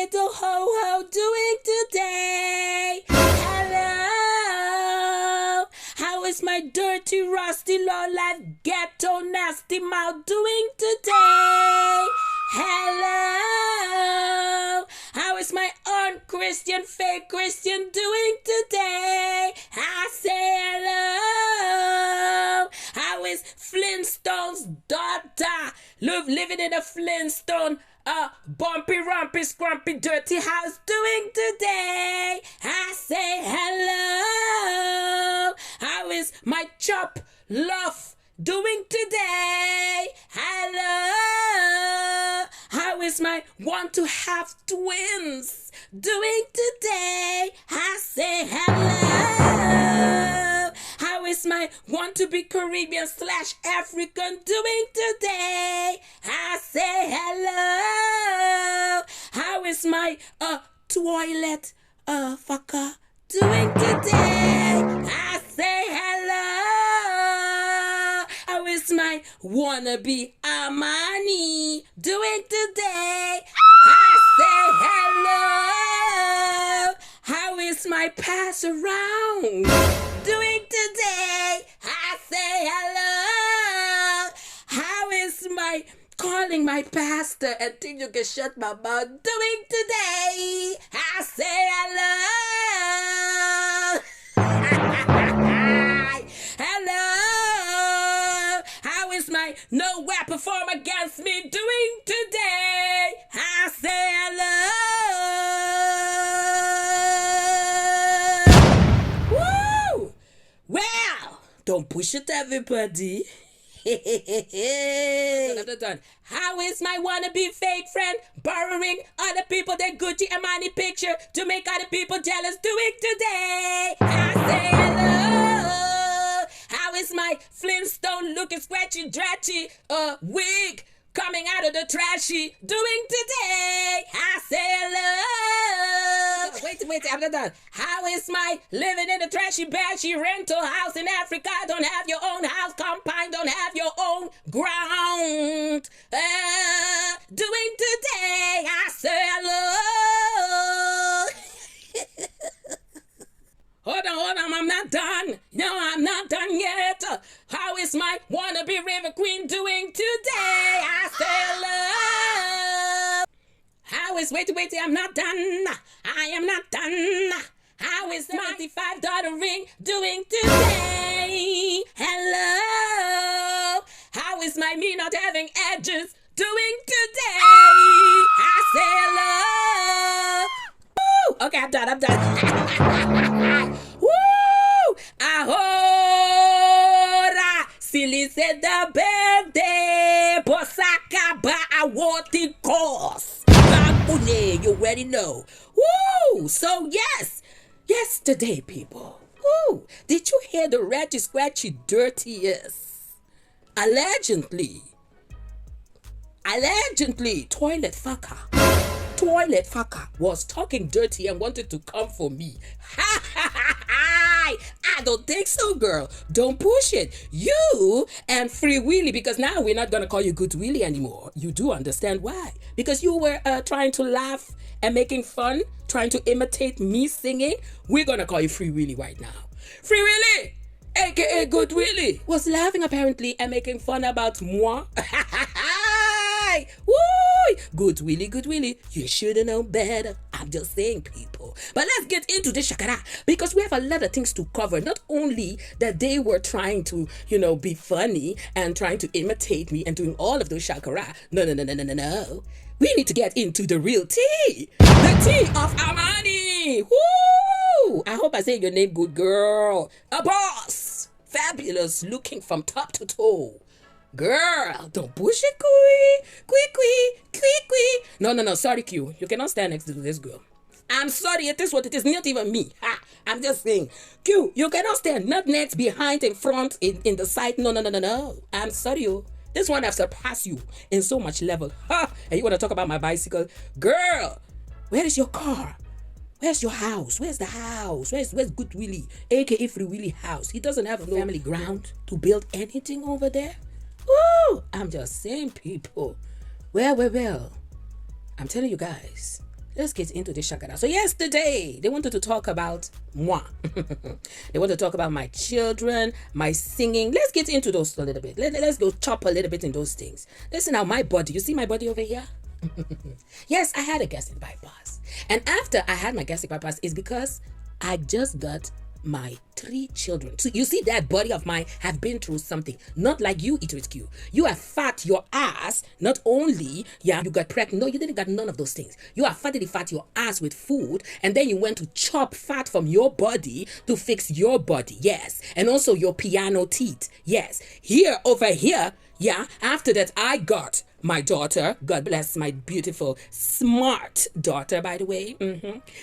little ho-ho doing today? Hello, how is my dirty, rusty, low-life, ghetto, nasty mouth doing today? Hello, how is my unchristian, fake Christian doing today? I say hello. How is Flintstone's daughter living in a Flintstone bumpy, rumpy, scrumpy, dirty house doing today? I say hello. How is my chop love doing today? Hello. How is my want to have twins doing today? I say hello. How is my want to be Caribbean / African doing today? I say hello. How is my toilet fucker doing today? I say hello. How is my wannabe Amani doing today? I say hello. How is my pass around doing today? I say hello. How is my calling my pastor and think you can shut my mouth doing today? I say hello. Hello. How is my no weapon form against me doing today? I say hello. Woo! Well, don't push it, everybody. Done. How is my wannabe fake friend borrowing other people their Gucci Amani picture to make other people jealous doing today? I say hello. How is my Flintstone looking scratchy dratchy wig coming out of the trashy doing today? I say hello. Wait, I'm not done. How is my living in a trashy, bashy rental house in Africa? Don't have your own house compound, don't have your own ground. Doing today? I say hello. Hold on, I'm not done. No, I'm not done yet. How is my wannabe river queen doing today? I say hello. How is, wait, I'm not done. I am not done. How is my $95 ring doing today? Hello. How is my me not having edges doing today? I say hello. Woo! Okay, I'm done. Woo! Ahora, Sylis at the birthday. Posacaba, I want the course. You already know. Woo! So yes, yesterday, people. Woo! Did you hear the ratchet, scratchy, dirtiest? Allegedly, toilet fucker was talking dirty and wanted to come for me. Ha ha ha ha! I don't think so, girl. Don't push it. You and Free Willy, because now we're not gonna call you Good Willy anymore. You do understand why? Because you were trying to laugh and making fun, trying to imitate me singing. We're gonna call you Free Willy right now. Free Willy, aka Good Willy, was laughing apparently and making fun about moi. Woo! Good Willy, you should have known better. I'm just saying, people. But let's get into this shakara, because we have a lot of things to cover. Not only that they were trying to, be funny and trying to imitate me and doing all of those shakara. No. We need to get into the real tea. The tea of Amani. Woo! I hope I say your name good, girl. A boss. Fabulous, looking from top to toe. Girl, don't push it, Kui. No, sorry, Q. You cannot stand next to this girl. I'm sorry, it is what it is, not even me. I'm just saying. Q, you cannot stand, not next, behind, in front, in the side. No. I'm sorry, you. This one has surpassed you in so much level. And you want to talk about my bicycle? Girl, where is your car? Where's your house? Where's the house? Where's Good Willy, aka Free Willy house? He doesn't have no family ground to build anything over there. Woo! I'm just saying, people. Well. I'm telling you guys, let's get into the shakara. So yesterday, they wanted to talk about moi. They want to talk about my children, my singing. Let's get into those a little bit. Let's go chop a little bit in those things. Listen now, my body. You see my body over here? Yes, I had a gastric bypass. And after I had my gastric bypass, it's because I just got my 3 children. So you see, that body of mine have been through something. Not like you, Eat With Q. You are fat your ass. Not only, you got pregnant. No, you didn't got none of those things. You are fattily fat your ass with food. And then you went to chop fat from your body to fix your body. Yes. And also your piano teeth. Yes. Here, over here, after that, I got my daughter. God bless my beautiful, smart daughter, by the way.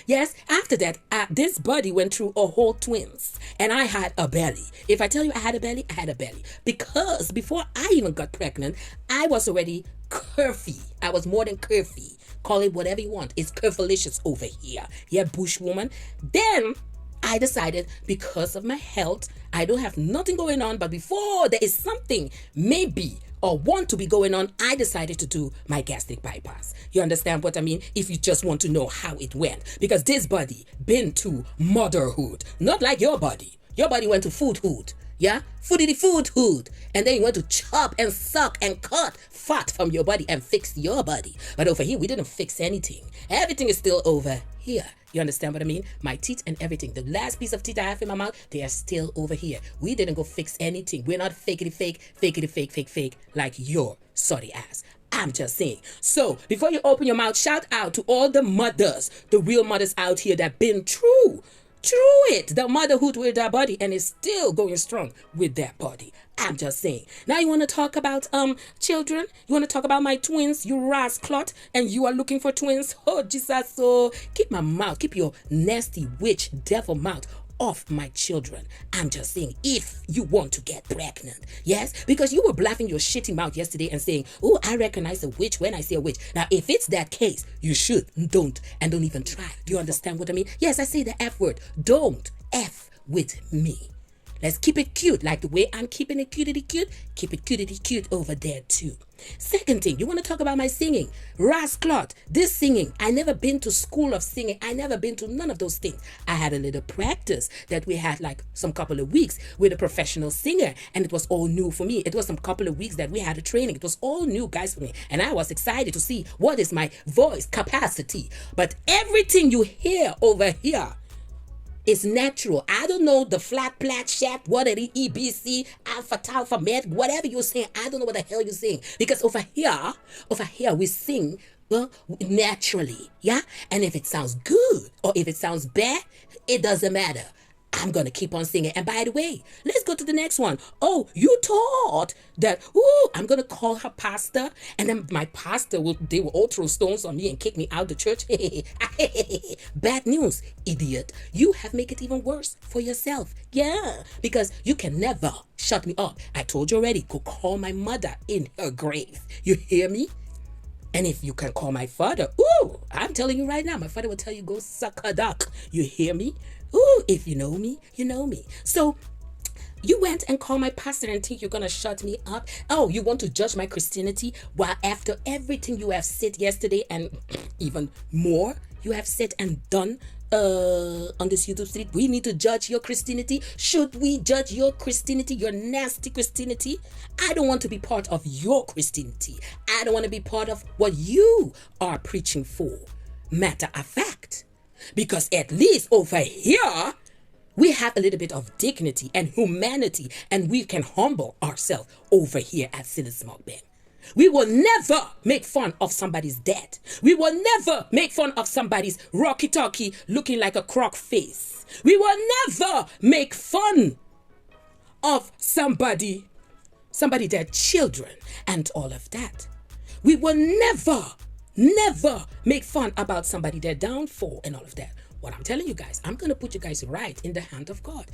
Yes, after that, this body went through a whole twins. And I had a belly. If I tell you I had a belly, I had a belly. Because before I even got pregnant, I was already curvy. I was more than curvy. Call it whatever you want. It's curvilicious over here. Yeah, bush woman. Then I decided, because of my health, I don't have nothing going on, but before there is something maybe or want to be going on, I decided to do my gastric bypass. You understand what I mean? If you just want to know how it went. Because this body been to motherhood. Not like your body. Your body went to foodhood. Yeah? Foodhood. And then you went to chop and suck and cut fat from your body and fix your body. But over here, we didn't fix anything. Everything is still over here. You understand what I mean? My teeth and everything. The last piece of teeth I have in my mouth, they are still over here. We didn't go fix anything. We're not fake like your sorry ass. I'm just saying. So, before you open your mouth, shout out to all the mothers, the real mothers out here that been through it, the motherhood with their body, and is still going strong with their body. I'm just saying. Now you want to talk about children? You want to talk about my twins? You rascalot, and you are looking for twins? Oh, Jesus, so keep my mouth, keep your nasty witch devil mouth off my children. I'm just saying, if you want to get pregnant. Yes, because you were bluffing your shitty mouth yesterday and saying, oh, I recognize a witch when I say a witch. Now, if it's that case, you should, don't even try. Do you understand what I mean? Yes, I say the F word. Don't F with me. Let's keep it cute, like the way I'm keeping it cutity cute. Keep it cutity cute over there too. Second thing, you want to talk about my singing. Rascalot, this singing, I never been to school of singing. I never been to none of those things. I had a little practice that we had like some couple of weeks with a professional singer, and it was all new for me. It was some couple of weeks that we had a training. It was all new, guys, for me, and I was excited to see what is my voice capacity. But everything you hear over here, it's natural. I don't know the flat, shat, what are the EBC, alpha, tau, med, whatever you're saying. I don't know what the hell you're saying. Because over here, we sing naturally. Yeah? And if it sounds good or if it sounds bad, it doesn't matter. I'm going to keep on singing. And by the way, let's go to the next one. Oh, you thought that, I'm going to call her pastor. And then my pastor, they will all throw stones on me and kick me out the church. Bad news, idiot. You have made it even worse for yourself. Yeah, because you can never shut me up. I told you already, go call my mother in her grave. You hear me? And if you can call my father, I'm telling you right now, my father will tell you, go suck a duck. You hear me? If you know me, you know me. So you went and called my pastor and think you're going to shut me up? Oh, you want to judge my Christianity? While after everything you have said yesterday and even more you have said and done on this YouTube street, we need to judge your Christianity. Should we judge your Christianity, your nasty Christianity? I don't want to be part of your Christianity. I don't want to be part of what you are preaching for. Matter of fact. Because at least over here, we have a little bit of dignity and humanity, and we can humble ourselves over here at SYLISMUKBANG. We will never make fun of somebody's dead. We will never make fun of somebody's rocky-talkie looking like a croc face. We will never make fun of somebody, their children, and all of that. We will never make fun about somebody, their downfall and all of that. What I'm telling you guys, I'm going to put you guys right in the hand of God.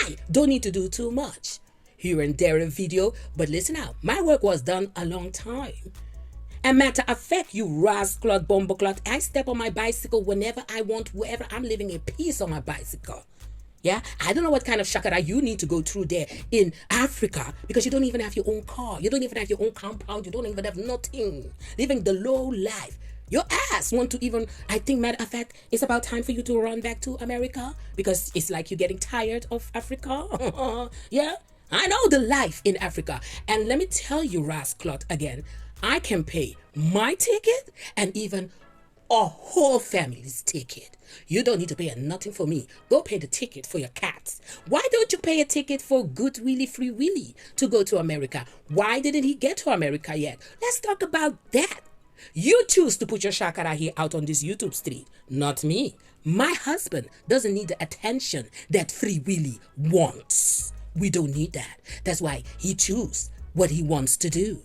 I don't need to do too much. Here and there a video, but listen out, my work was done a long time. And matter of fact, you rascal bumbleclot, I step on my bicycle whenever I want, wherever I'm living in peace on my bicycle. Yeah, I don't know what kind of shakara you need to go through there in Africa, because you don't even have your own car. You don't even have your own compound. You don't even have nothing. Living the low life. Your ass want to even, I think, matter of fact, it's about time for you to run back to America because it's like you're getting tired of Africa. Yeah, I know the life in Africa. And let me tell you, Rasclot, again, I can pay my ticket and even a whole family's ticket. You don't need to pay nothing for me. Go pay the ticket for your cats. Why don't you pay a ticket for Good Willie Free Willie to go to America? Why didn't he get to America yet? Let's talk about that. You choose to put your shakara here out on this YouTube street, not me. My husband doesn't need the attention that Free Willy wants. We don't need that. That's why he chooses what he wants to do.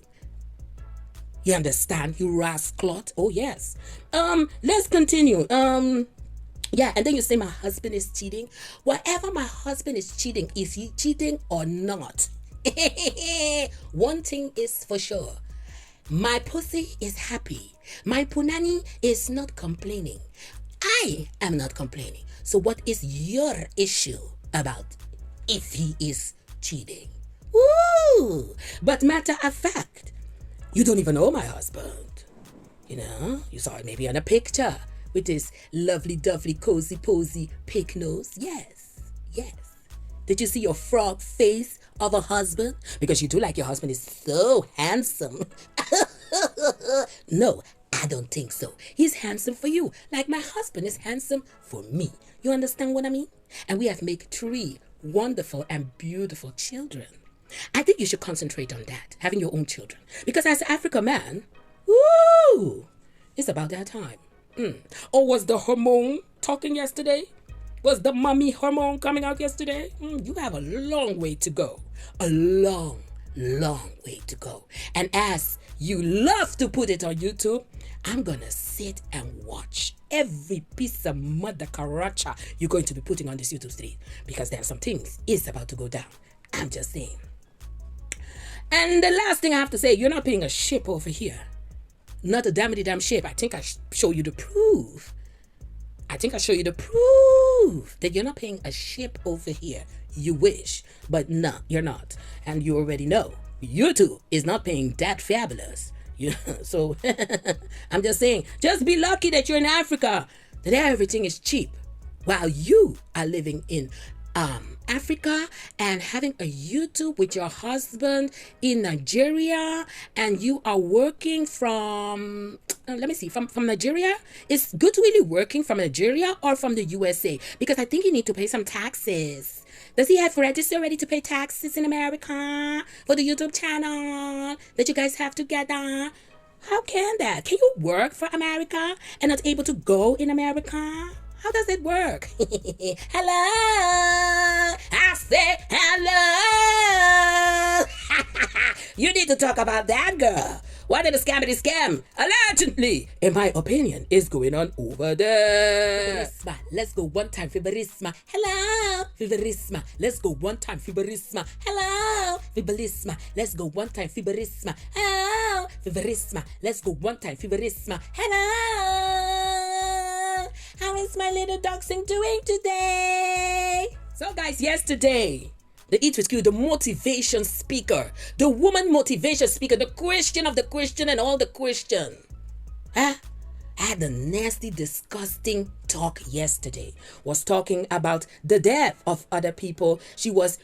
You understand, you rascalot? Oh, yes. Let's continue. Yeah, and then you say my husband is cheating. Whatever my husband is cheating, is he cheating or not? One thing is for sure. My pussy is happy. My punani is not complaining. I am not complaining. So what is your issue about if he is cheating? Woo! But matter of fact, you don't even know my husband. You know, you saw it maybe on a picture with his lovely, dovely, cozy, posy pig nose. Yes, yes. Did you see your frog face of a husband? Because you do like your husband is so handsome. No, I don't think so. He's handsome for you, like my husband is handsome for me. You understand what I mean? And we have made 3 wonderful and beautiful children. I think you should concentrate on that, having your own children. Because as an African man, woo, it's about that time. Or was the hormone talking yesterday? Was the mommy hormone coming out yesterday? You have a long way to go. A long, long way to go. And as you love to put it on YouTube, I'm going to sit and watch every piece of mother karacha you're going to be putting on this YouTube stream. Because there are some things is about to go down. I'm just saying. And the last thing I have to say, you're not paying a ship over here. Not a damn ship. I think I show you the proof. That you're not paying a ship over here. You wish, but no, you're not. And you already know, YouTube is not paying that fabulous. So I'm just saying, just be lucky that you're in Africa, that everything is cheap, while you are living in Africa and having a YouTube with your husband in Nigeria, and you are working from from Nigeria. Is Good Willie working from Nigeria or from the USA? Because I think you need to pay some taxes. Does he have ready to pay taxes in America for the YouTube channel that you guys have together? How can that? Can you work for America and not able to go in America? How does it work? Hello? I said hello. You need to talk about that, girl. What did the scam allegedly, in my opinion, is going on over there? Fiberisma. Let's go one time. Fiberisma. Hello. Fiberisma. Let's go one time. Fiberisma. Hello. Fiberisma. Let's go one time. Fiberisma. Hello. Fiberisma. Let's go one time. Fiberisma. Hello. How is my little dachshund doing today? So guys, yesterday, the Eat With Q, the motivation speaker, the woman motivation speaker, the Christian of the Christian and all the Christian, had a nasty, disgusting talk yesterday. Was talking about the death of other people. She was,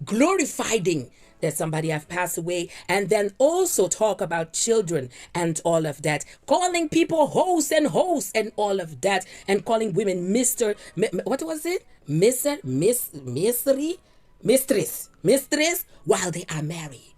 glorifying that somebody have passed away, and then also talk about children and all of that, calling people hoes and all of that, and calling women mistress, while they are married.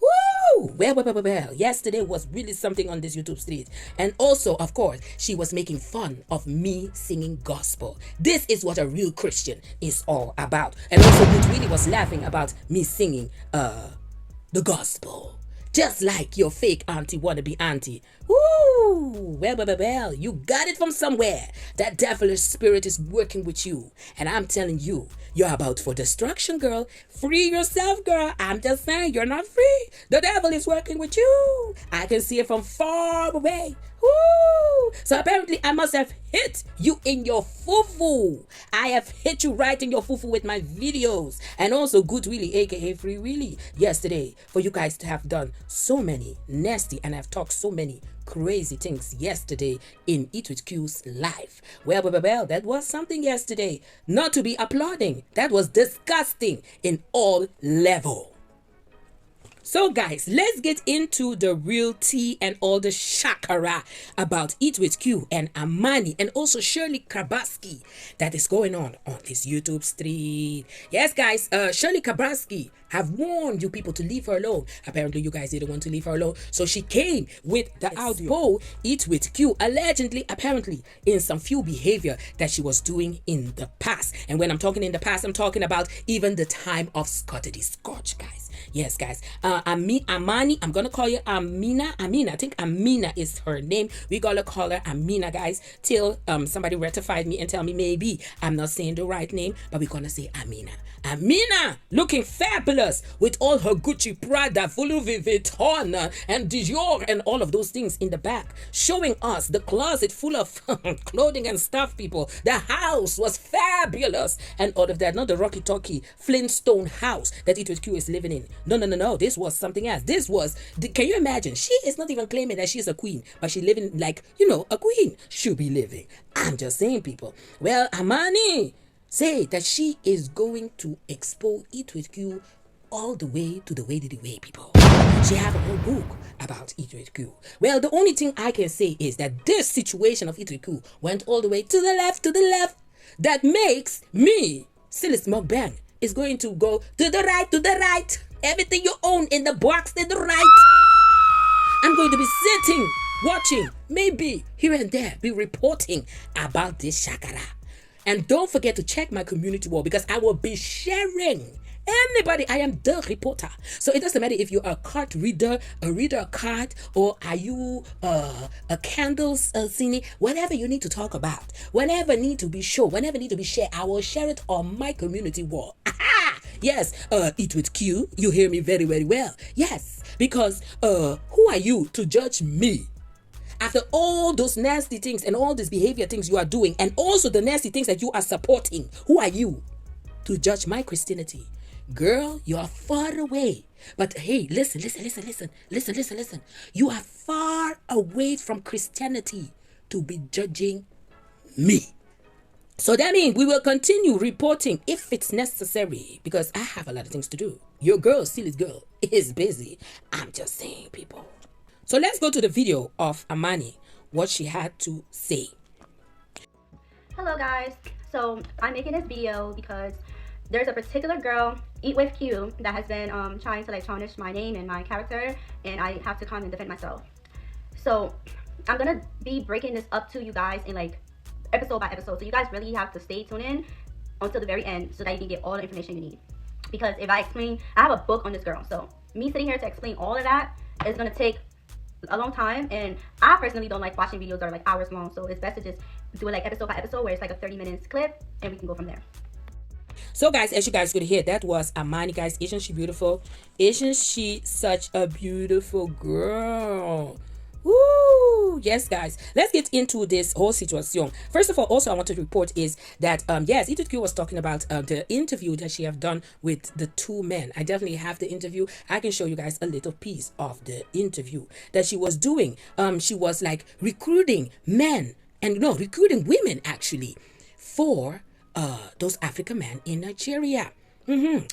Woo! Well. Yesterday was really something on this YouTube street. And also, of course, she was making fun of me singing gospel. This is what a real Christian is all about. And also, Good Willie was laughing about me singing the gospel. Just like your fake auntie wannabe auntie. Woo! Well, you got it from somewhere. That devilish spirit is working with you. And I'm telling you, you're about for destruction, girl. Free yourself, girl. I'm just saying, you're not free. The devil is working with you. I can see it from far away. Woo! So apparently I must have hit you in your fufu. I have hit you right in your fufu with my videos. And also Good Willie, aka Free Willie, yesterday, for you guys to have done so many nasty and I've talked so many crazy things yesterday in Eat with Q's life. Well, that was something yesterday. Not to be applauding. That was disgusting in all level. So guys, let's get into the real tea and all the shakara about Eat with Q and Amani and also Shirley Krabaski that is going on this YouTube street. Yes guys, Shirley Krabaski have warned you people to leave her alone. Apparently you guys didn't want to leave her alone, so she came with the audio Eat with Q, allegedly, apparently, in some few behavior that she was doing in the past. And when I'm talking in the past, I'm talking about even the time of Scotty Scotch, guys. Yes guys, Amani, I'm gonna call you Amina, I think Amina is her name. We gotta call her Amina, guys, till somebody rectified me and tell me maybe I'm not saying the right name, but we're gonna say Amina looking fabulous with all her Gucci, Prada, Louis Vuitton and Dior and all of those things in the back, showing us the closet full of clothing and stuff, people. The house was fabulous and all of that. Not the Rocky Talkie Flintstone house that Eat with Q is living in. No, this was something else. This was, can you imagine? She is not even claiming that she's a queen, but she's living like, you know, a queen should be living. I'm just saying, people. Well, Amani say that she is going to expose Eat with Q all the way to the way, people. She have a whole book about Eat with Q. Well, the only thing I can say is that this situation of Eat with Q went all the way to the left. That makes me, SYLISMUKBANG, is going to go to the right. Everything you own in the box to the right. I'm going to be sitting, watching, maybe here and there, be reporting about this shakara. And don't forget to check my community wall because I will be sharing anybody. I am the reporter. So it doesn't matter if you're a card reader, a reader of card, or are you a candles cine, whatever you need to talk about, whenever need to be shown, whenever need to be shared, I will share it on my community wall. Aha! Yes, Eat with Q, you hear me very, very well. Yes, because who are you to judge me? After all those nasty things and all these behavior things you are doing, and also the nasty things that you are supporting, who are you to judge my Christianity? Girl, you are far away. But hey, listen. You are far away from Christianity to be judging me. So that means we will continue reporting if it's necessary because I have a lot of things to do. Your girl, Sylis girl, is busy. I'm just saying, people. So let's go to the video of Amani, what she had to say. Hello guys, so I'm making this video because there's a particular girl, Eat with Q, that has been trying to like tarnish my name and my character, and I have to come and defend myself. So I'm gonna be breaking this up to you guys in like episode by episode, so you guys really have to stay tuned in until the very end so that you can get all the information you need. Because if I explain, I have a book on this girl, so me sitting here to explain all of that is gonna take a long time, and I personally don't like watching videos that are like hours long, so it's best to just do it like episode by episode where it's like a 30 minutes clip and we can go from there. So guys, as you guys could hear, that was Amani, guys. Isn't she beautiful? Isn't she such a beautiful girl? Woo! Yes, guys. Let's get into this whole situation. First of all, also I want to report is that yes, Eat with Q was talking about the interview that she have done with the two men. I definitely have the interview. I can show you guys a little piece of the interview that she was doing. She was like recruiting men and recruiting women actually for those African men in Nigeria.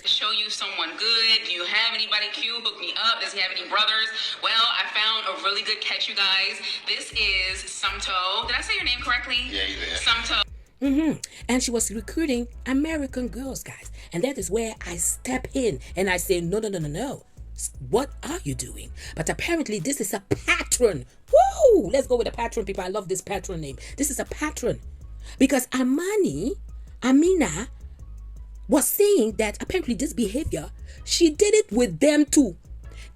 Show you someone good. Do you have anybody cute? Hook me up. Does he have any brothers? Well, I found a really good catch, you guys. This is Sumto. Did I say your name correctly? Yeah, you did. Sumto. And she was recruiting American girls, guys. And that is where I step in and I say, no. What are you doing? But apparently this is a pattern. Woo! Let's go with a pattern, people. I love this pattern name. This is a pattern. Because Amina, was saying that apparently this behavior, she did it with them too.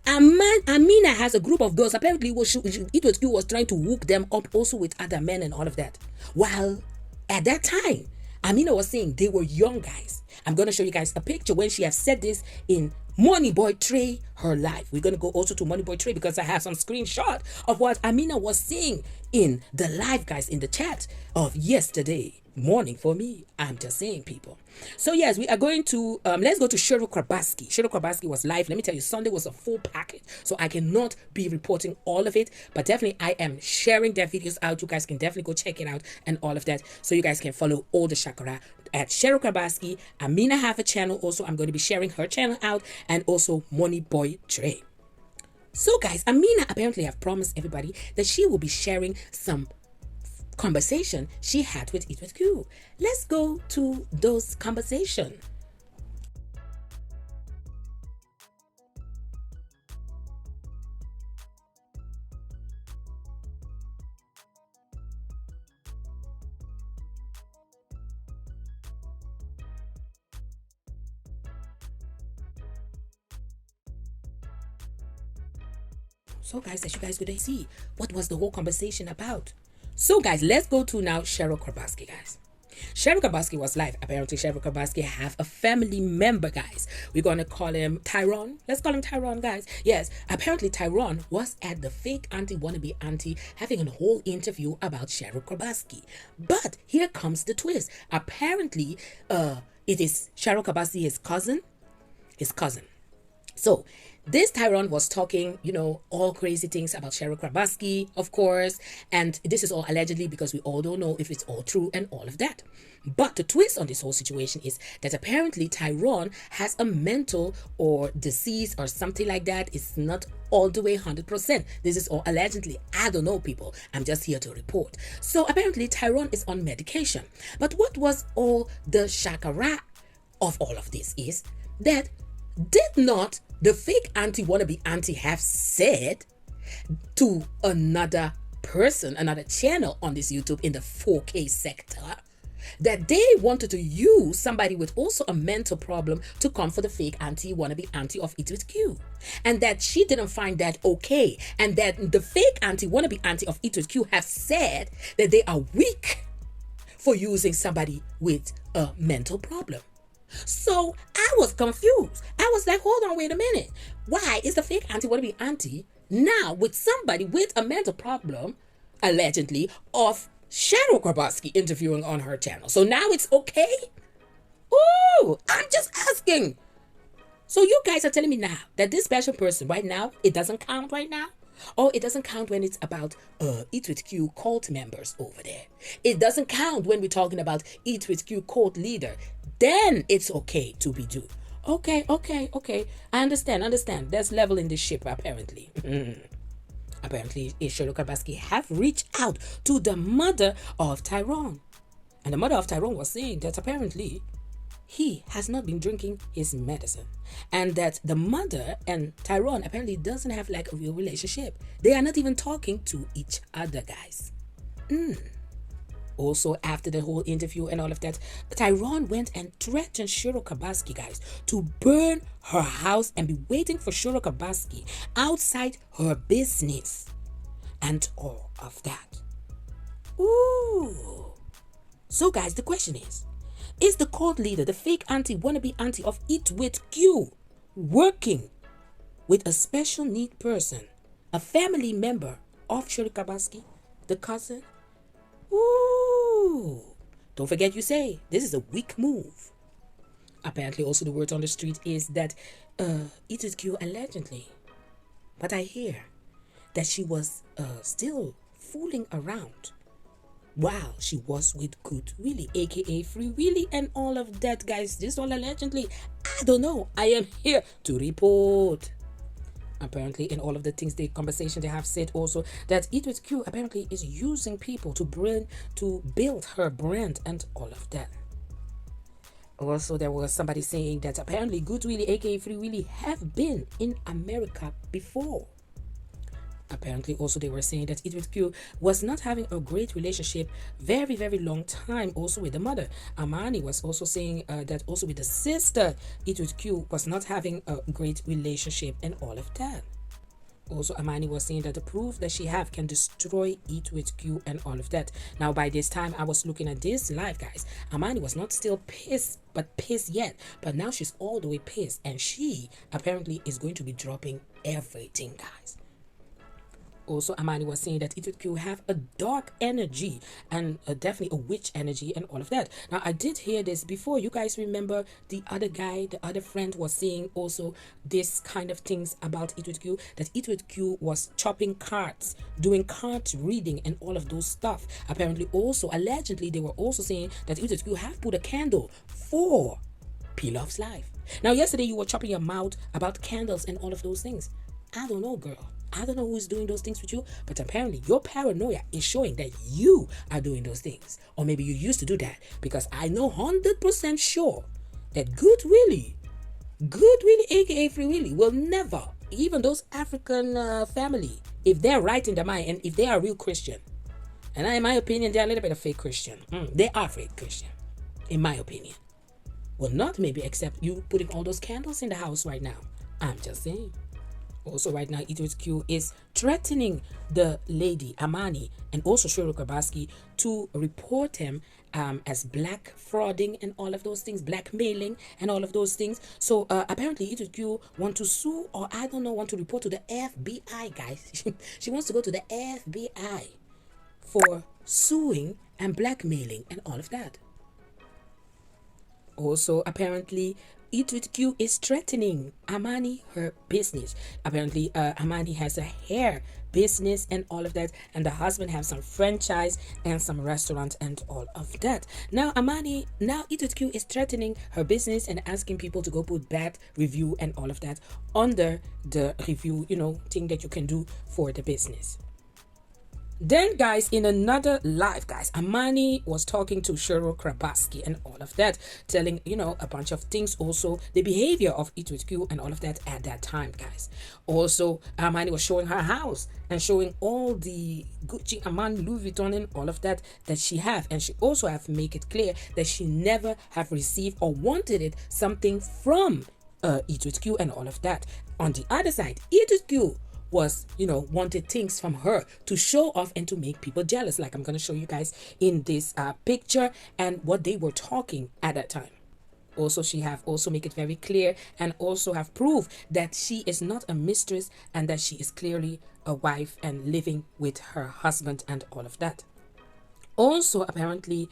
Amina has a group of girls. Apparently Eat with Q was trying to hook them up also with other men and all of that. While at that time, Amina was saying they were young guys. I'm going to show you guys a picture when she has said this in Money Boy Trey, her life. We're going to go also to Money Boy Trey because I have some screenshot of what Amina was saying in the live, guys, in the chat of yesterday. morning for me. I'm just saying, people. So yes, we are going to let's go to Cheryl Krabaski. Cheryl Krabaski was live. Let me tell you, Sunday was a full package, so I cannot be reporting all of it, but definitely I am sharing their videos out. You guys can definitely go check it out and all of that, so you guys can follow all the Shakara at Cheryl Krabaski. Amina have a channel also. I'm going to be sharing her channel out, and also Money Boy Dre. So guys, Amina apparently have promised everybody that she will be sharing some conversation she had with Eat With Q. Let's go to those conversation. So guys, as you guys could see, what was the whole conversation about? So guys, let's go to now Cheryl Krabaski, guys. Cheryl Krabaski was live. Apparently, Cheryl Krabaski have a family member, guys. We're going to call him Tyrone. Let's call him Tyrone, guys. Yes, apparently Tyrone was at the fake auntie, wannabe auntie, having a whole interview about Cheryl Krabaski. But here comes the twist. Apparently, it is Cheryl Krabaski, his cousin. So this Tyrone was talking, you know, all crazy things about Cheryl Krabaski, of course, and this is all allegedly because we all don't know if it's all true and all of that. But the twist on this whole situation is that apparently Tyrone has a mental or disease or something like that. It's not all the way 100%. This is all allegedly. I don't know, people. I'm just here to report. So apparently Tyrone is on medication. But what was all the shakara of all of this is that did not the fake auntie wannabe auntie have said to another person, another channel on this YouTube in the 4K sector, that they wanted to use somebody with also a mental problem to come for the fake auntie wannabe auntie of Eat With Q, and that she didn't find that okay, and that the fake auntie wannabe auntie of Eat With Q have said that they are weak for using somebody with a mental problem. So I was confused. I was like, hold on, wait a minute. Why is the fake auntie wannabe auntie now with somebody with a mental problem, allegedly, of Cheryl Krabaski interviewing on her channel? So now it's okay? Ooh, I'm just asking. So you guys are telling me now that this special person right now, it doesn't count right now? Or it doesn't count when it's about Eat With Q cult members over there. It doesn't count when we're talking about Eat With Q cult leader. Then it's okay to be do. Okay. I understand. There's level in this ship, apparently. Apparently, Cheryl Krabaski have reached out to the mother of Tyrone. And the mother of Tyrone was saying that apparently he has not been drinking his medicine. And that the mother and Tyrone apparently doesn't have like a real relationship. They are not even talking to each other, guys. Also, after the whole interview and all of that, Tyrone went and threatened Cheryl Krabaski, guys, to burn her house and be waiting for Cheryl Krabaski outside her business and all of that. Ooh. So, guys, the question is the cult leader, the fake auntie, wannabe auntie of Eat With Q, working with a special need person, a family member of Cheryl Krabaski, the cousin? Ooh. Don't forget you say, this is a weak move. Apparently also the word on the street is that Eat With Q allegedly, but I hear that she was still fooling around while she was with Good Willie, aka Free Willie, and all of that, guys. This all allegedly. I don't know. I am here to report. Apparently, in all of the things, the conversation they have said also that Eat With Q apparently is using people to build her brand and all of that. Also, there was somebody saying that apparently Good Willie, aka Free Willie, have been in America before. Apparently, also they were saying that Eat With Q was not having a great relationship very, very long time also with the mother. Amani was also saying that also with the sister, Eat With Q was not having a great relationship and all of that. Also, Amani was saying that the proof that she have can destroy Eat With Q and all of that. Now, by this time, I was looking at this live, guys. Amani was not still pissed yet. But now she's all the way pissed. And she apparently is going to be dropping everything, guys. Also, Amani was saying that it could have a dark energy and definitely a witch energy and all of that. Now, I did hear this before. You guys remember the other guy, the other friend was saying also this kind of things about Q, that Q was chopping cards, doing card reading and all of those stuff. Apparently, also, allegedly, they were also saying that Q have put a candle for Pilov's life. Now, yesterday you were chopping your mouth about candles and all of those things. I don't know, girl. I don't know who's doing those things with you, but apparently your paranoia is showing that you are doing those things. Or maybe you used to do that, because I know 100% sure that Good Willie, aka Free Willie, will never, even those African family, if they're right in their mind and if they are real Christian, and in my opinion, they're a little bit of fake Christian. They are fake Christian, in my opinion. Will not maybe accept you putting all those candles in the house right now. I'm just saying. Also, right now, Q is threatening the lady, Amani, and also SYLISMUKBANG to report him as black frauding and all of those things, blackmailing and all of those things. So apparently, Q want to sue, or I don't know, want to report to the FBI, guys. She wants to go to the FBI for suing and blackmailing and all of that. Also, apparently, Q is threatening Amani, her business. Apparently, Amani has a hair business and all of that, and the husband has some franchise and some restaurant and all of that. Now, Q is threatening her business and asking people to go put bad review and all of that under the review, thing that you can do for the business. Then, guys, in another live, guys, Amani was talking to SYLISMUKBANG and all of that, telling, a bunch of things, also the behavior of Q and all of that at that time, guys. Also, Amani was showing her house and showing all the Gucci, Amani, Louis Vuitton and all of that she have. And she also have to make it clear that she never have received or wanted it something from Q and all of that. On the other side, Q was, wanted things from her to show off and to make people jealous, like I'm going to show you guys in this picture and what they were talking at that time. Also, she have also make it very clear and also have proof that she is not a mistress and that she is clearly a wife and living with her husband and all of that. Also, apparently,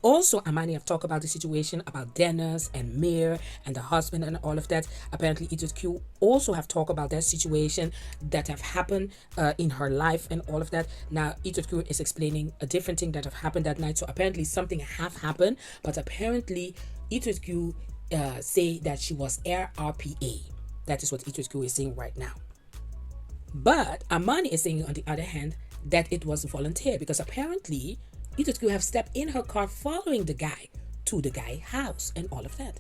Also, Amani have talked about the situation about Dennis and Mir and the husband and all of that. Apparently, Q also have talked about that situation that have happened in her life and all of that. Now, Q is explaining a different thing that have happened that night. So apparently something have happened, but apparently Q say that she was RPA. That is what Q is saying right now. But Amani is saying, on the other hand, that it was volunteer, because apparently Q have stepped in her car following the guy to the guy's house and all of that.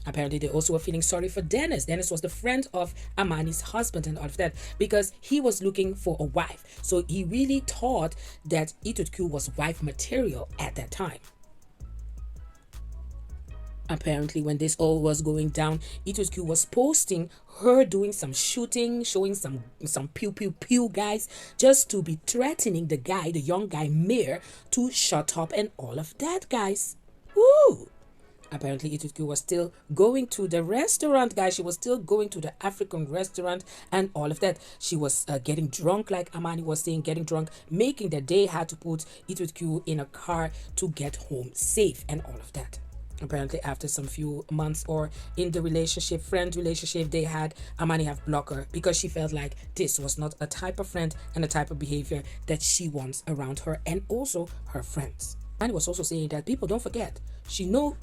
Apparently, they also were feeling sorry for Dennis. Dennis was the friend of Amani's husband and all of that, because he was looking for a wife. So he really thought that Q was wife material at that time. Apparently, when this all was going down, Q was posting her doing some shooting, showing some pew pew pew, guys, just to be threatening the guy, the young guy Mir, to shut up and all of that, guys. Woo! Apparently, Q was still going to the restaurant, guys. She was still going to the African restaurant and all of that. She was getting drunk, like Amani was saying, getting drunk, making that they had to put Q in a car to get home safe and all of that. Apparently, after some few months or in the relationship, friend relationship they had, Amani have blocked her because she felt like this was not a type of friend and a type of behavior that she wants around her and also her friends. Amani was also saying that people don't forget, she know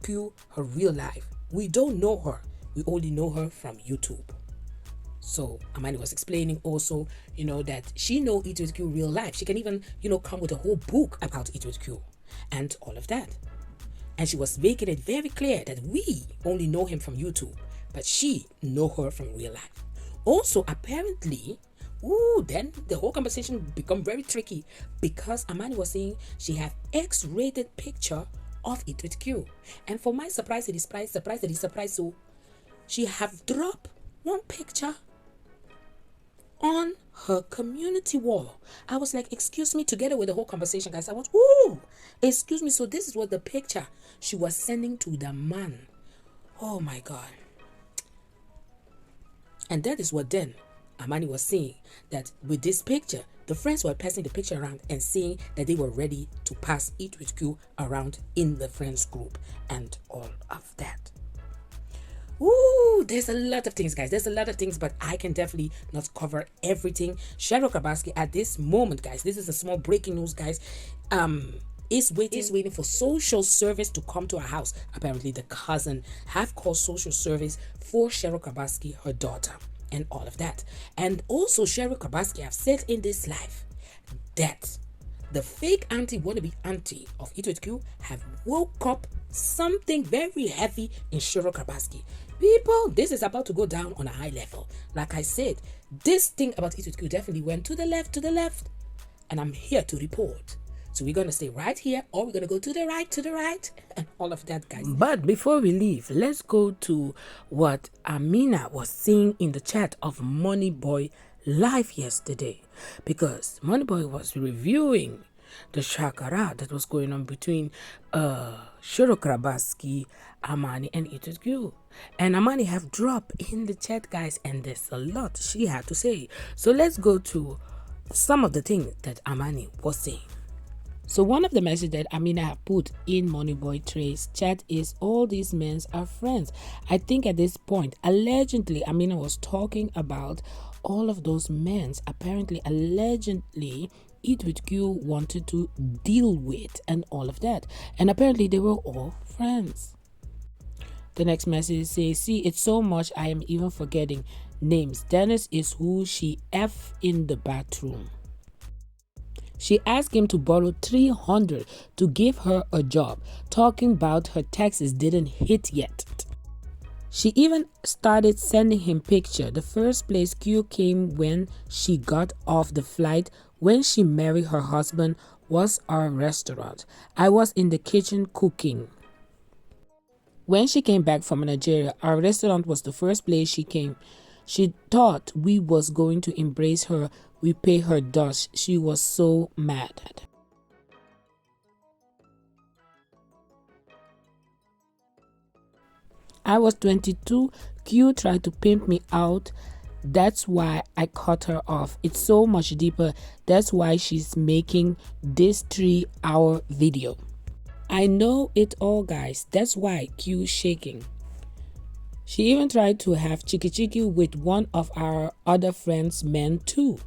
Q her real life. We don't know her. We only know her from YouTube. So Amani was explaining also, that she know Q real life. She can even, come with a whole book about Q and all of that. And she was making it very clear that we only know him from YouTube, but she know her from real life. Also, apparently, then the whole conversation become very tricky, because Amani was saying she have X-rated picture of Q. And for my surprise, so she have dropped one picture on her community wall. I was like, excuse me, together with the whole conversation, guys, I was, excuse me, so this is what the picture she was sending to the man. Oh my God. And that is what then Amani was saying that with this picture, the friends were passing the picture around and saying that they were ready to pass Eat with Q around in the friends group and all of that. Ooh, there's a lot of things, guys. There's a lot of things, but I can definitely not cover everything. Cheryl Krabaski at this moment, guys, this is a small breaking news, guys, is waiting for social service to come to her house. Apparently, the cousin have called social service for Cheryl Krabaski, her daughter, and all of that. And also, Cheryl Krabaski have said in this live that the fake wannabe auntie of Eat With Q have woke up something very heavy in Cheryl Krabaski. People, this is about to go down on a high level. Like I said, this thing about Eat With Q definitely went to the left, and I'm here to report. So we're going to stay right here, or we're going to go to the right, and all of that, guys. But before we leave, let's go to what Amina was saying in the chat of Money Boy Live yesterday. Because Money Boy was reviewing the shakara that was going on between Cheryl Krabaski, Amani, and Eat With Q. And Amani have dropped in the chat, guys, and there's a lot she had to say. So let's go to some of the things that Amani was saying. So one of the messages that Amina have put in Moneyboy Trey's chat is, all these men are friends. I think at this point, allegedly, Amina was talking about all of those men, apparently, allegedly, Eat With Q wanted to deal with and all of that. And apparently they were all friends. The next message says, see, it's so much I am even forgetting names. Dennis is who she F in the bathroom. She asked him to borrow $300 to give her a job, talking about her taxes didn't hit yet. She even started sending him pictures. The first place Q came when she got off the flight when she married her husband was our restaurant. I was in the kitchen cooking. When she came back from Nigeria, our restaurant was the first place she came. She thought we was going to embrace her. We pay her dust. She was so mad. I was 22. Q tried to pimp me out. That's why I cut her off. It's so much deeper. That's why she's making this 3-hour video. I know it all, guys. That's why Q shaking. She even tried to have chiki with one of our other friends' men too.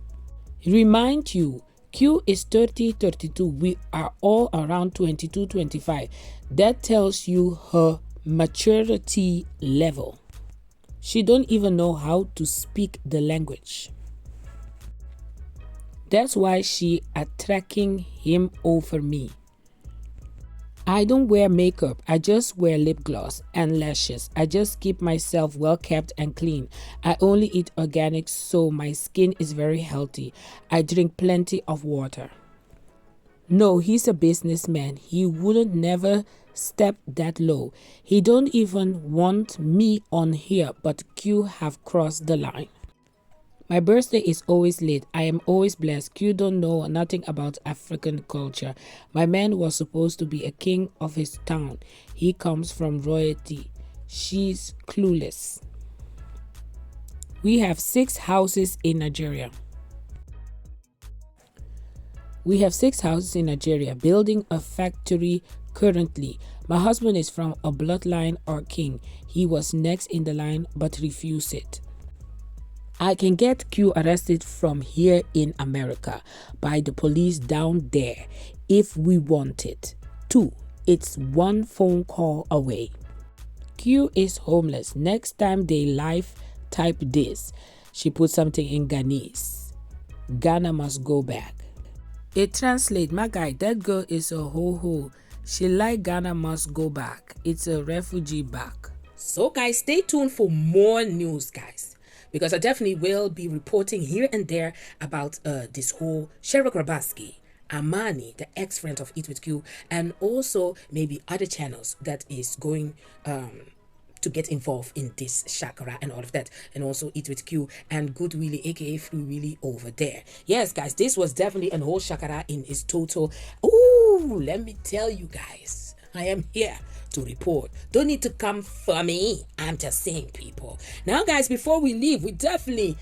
Remind you, Q is 30-32. We are all around 22-25. That tells you her maturity level. She don't even know how to speak the language. That's why she attracting him over me. I don't wear makeup. I just wear lip gloss and lashes. I just keep myself well kept and clean. I only eat organic, so my skin is very healthy. I drink plenty of water. No, he's a businessman. He wouldn't never step that low. He don't even want me on here, but Q have crossed the line. My birthday is always late. I am always blessed. Q don't know nothing about African culture. My man was supposed to be a king of his town. He comes from royalty. She's clueless. We have 6 houses in Nigeria. We have 6 houses in Nigeria, building a factory currently. My husband is from a bloodline or king. He was next in the line but refused it. I can get Q arrested from here in America by the police down there if we want it. 2. It's 1 phone call away. Q is homeless. Next time they live, type this. She put something in Ghanese. Ghana must go back. It translates, my guy, that girl is a ho-ho. She like Ghana must go back. It's a refugee back. So guys, stay tuned for more news, guys. Because I definitely will be reporting here and there about this whole Cheryl Krabaski, Amani, the ex-friend of Eat With Q, and also maybe other channels that is going to get involved in this shakara and all of that, and also Eat With Q and Good Willie, aka Free Willie over there. Yes, guys, this was definitely a whole shakara in its total. Ooh, let me tell you guys. I am here to report. Don't need to come for me. I'm just saying, people. Now, guys, before we leave, we definitely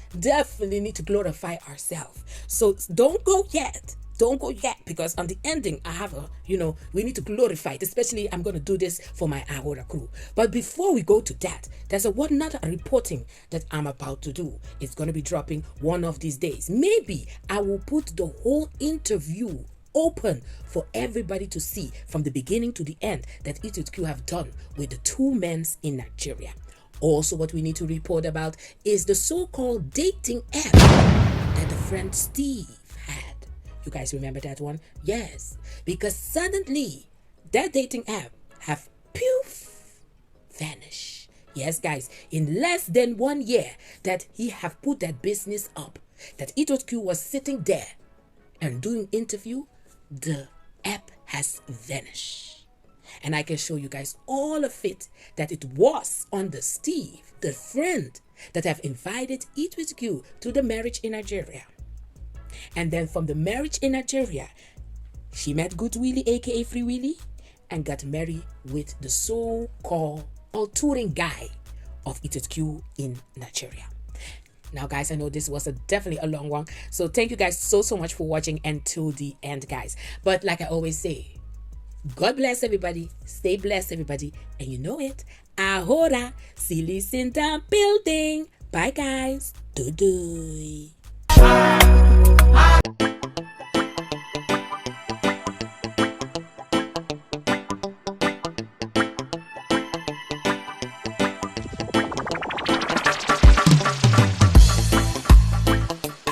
need to glorify ourselves. So don't go yet. Don't go yet, because on the ending, I have we need to glorify it. Especially, I'm going to do this for my Ahora crew. But before we go to that, there's another reporting that I'm about to do. It's going to be dropping one of these days. Maybe I will put the whole interview open for everybody to see from the beginning to the end that Eat With Q have done with the 2 men in Nigeria. Also, what we need to report about is the so-called dating app that the friend Steve had. You guys remember that one? Yes, because suddenly that dating app have vanished. Yes, guys, in less than 1 year that he have put that business up, that Eat With Q was sitting there and doing interview, the app has vanished. And I can show you guys all of it, that it was on the Steve, the friend that have invited Eat With Q to the marriage in Nigeria. And then from the marriage in Nigeria, she met Good Willie, aka Free Willie, and got married with the so-called touring guy of Eat With Q in Nigeria. Now, guys, I know this was definitely a long one. So thank you guys so much for watching until the end, guys. But like I always say, God bless everybody. Stay blessed, everybody. And you know it. Ahora, Sylis in the building. Bye, guys. Do-do.